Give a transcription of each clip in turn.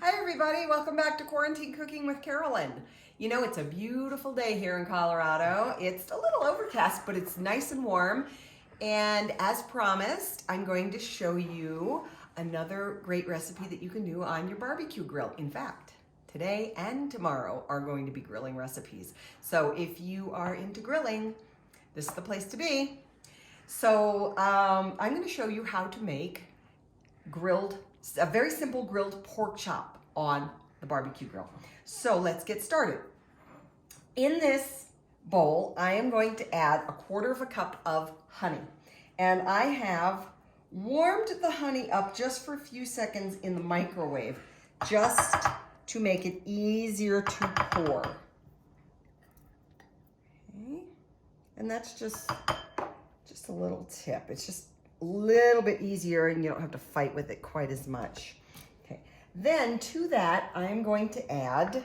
Hi everybody, welcome back to Quarantine Cooking with Carolyn. You know, it's a beautiful day here in Colorado. It's a little overcast, but it's nice and warm. And as promised, I'm going to show you another great recipe that you can do on your barbecue grill. In fact, today and tomorrow are going to be grilling recipes. So if you are into grilling, this is the place to be. So I'm going to show you how to make a very simple grilled pork chop on the barbecue grill. So let's get started. In this bowl, I am going to add 1/4 cup of honey. And I have warmed the honey up just for a few seconds in the microwave, just to make it easier to pour. Okay. And that's just a little tip. It's just a little bit easier and you don't have to fight with it quite as much. Okay. Then to that, I'm going to add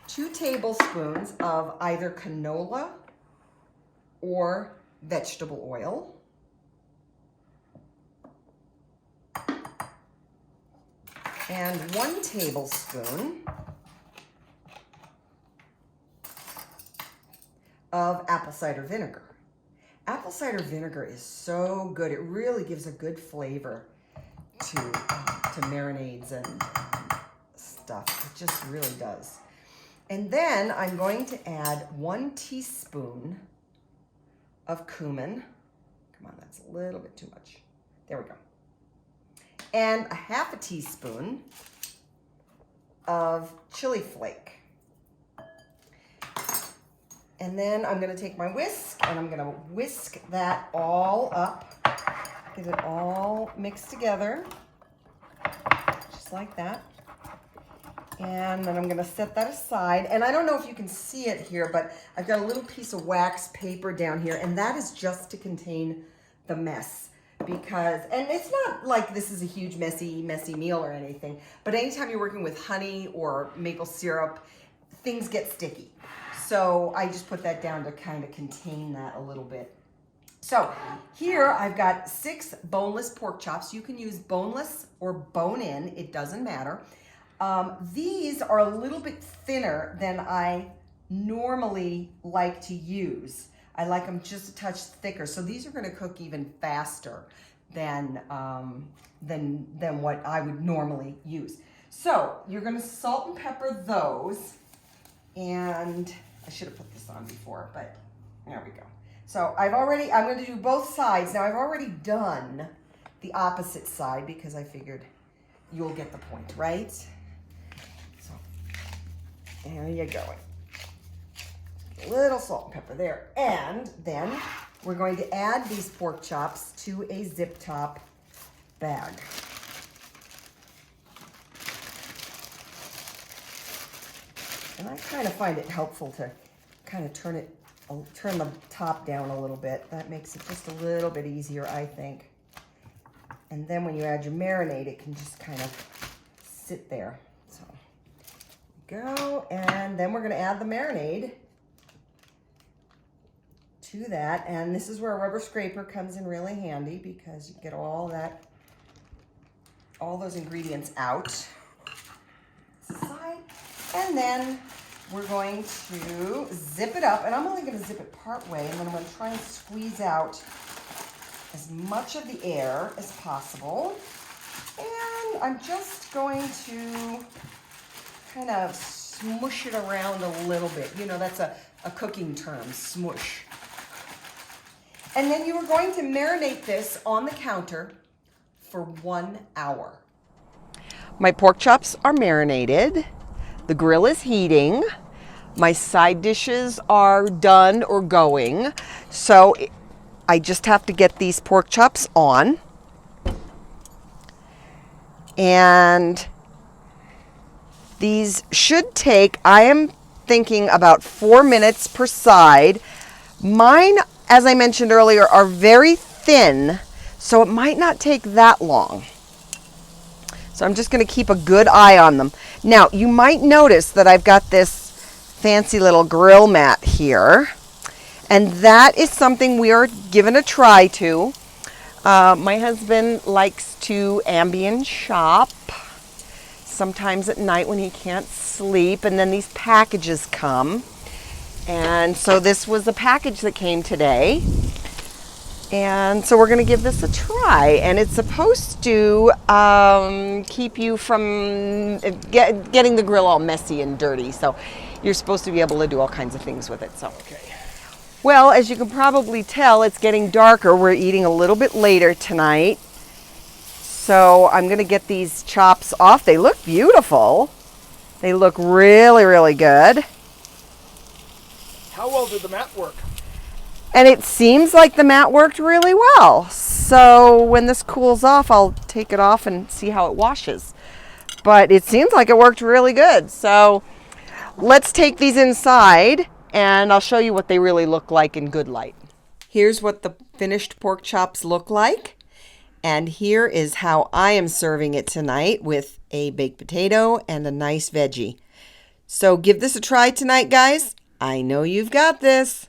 2 tablespoons of either canola or vegetable oil. And 1 tablespoon of apple cider vinegar. Apple cider vinegar is so good. It really gives a good flavor to marinades and stuff. It just really does. And then I'm going to add 1 teaspoon of cumin. Come on, that's a little bit too much. There we go. And 1/2 teaspoon of chili flake. And then I'm going to take my whisk and I'm going to whisk that all up. Get it all mixed together, just like that. And then I'm going to set that aside. And I don't know if you can see it here, but I've got a little piece of wax paper down here, and that is just to contain the mess. Because, and it's not like this is a huge messy meal or anything, but anytime you're working with honey or maple syrup, things get sticky. So I just put that down to kind of contain that a little bit. So here I've got 6 boneless pork chops. You can use boneless or bone-in, it doesn't matter. These are a little bit thinner than I normally like to use. I like them just a touch thicker. So these are going to cook even faster than what I would normally use. So you're going to salt and pepper those. And I should have put this on before, but there we go. So I'm going to do both sides. Now I've already done the opposite side because I figured you'll get the point, right? So there you go. A little salt and pepper there. And then we're going to add these pork chops to a zip top bag. And I kind of find it helpful to kind of turn the top down a little bit. That makes it just a little bit easier, I think. And then when you add your marinade, it can just kind of sit there. So go, and then we're going to add the marinade to that. And this is where a rubber scraper comes in really handy because you get all those ingredients out. And then we're going to zip it up, and I'm only going to zip it part way, and then I'm going to try and squeeze out as much of the air as possible. And I'm just going to kind of smush it around a little bit. You know, that's a cooking term, smush. And then you are going to marinate this on the counter for 1 hour. My pork chops are marinated. The grill is heating. My side dishes are done or going. So I just have to get these pork chops on. And these should take, I am thinking, about 4 minutes per side. Mine, as I mentioned earlier, are very thin, so it might not take that long. So I'm just going to keep a good eye on them. Now, you might notice that I've got this fancy little grill mat here. And that is something we are giving a try to. My husband likes to ambient shop. sometimes at night when he can't sleep, and then these packages come. And so this was the package that came today. And so we're going to give this a try, and it's supposed to keep you from getting the grill all messy and dirty. So you're supposed to be able to do all kinds of things with it. So, okay. Well, as you can probably tell, it's getting darker. We're eating a little bit later tonight. So I'm going to get these chops off. They look beautiful. They look really, really good. How well did the mat work? And it seems like the mat worked really well. So when this cools off, I'll take it off and see how it washes. But it seems like it worked really good. So let's take these inside and I'll show you what they really look like in good light. Here's what the finished pork chops look like. And here is how I am serving it tonight with a baked potato and a nice veggie. So give this a try tonight, guys. I know you've got this.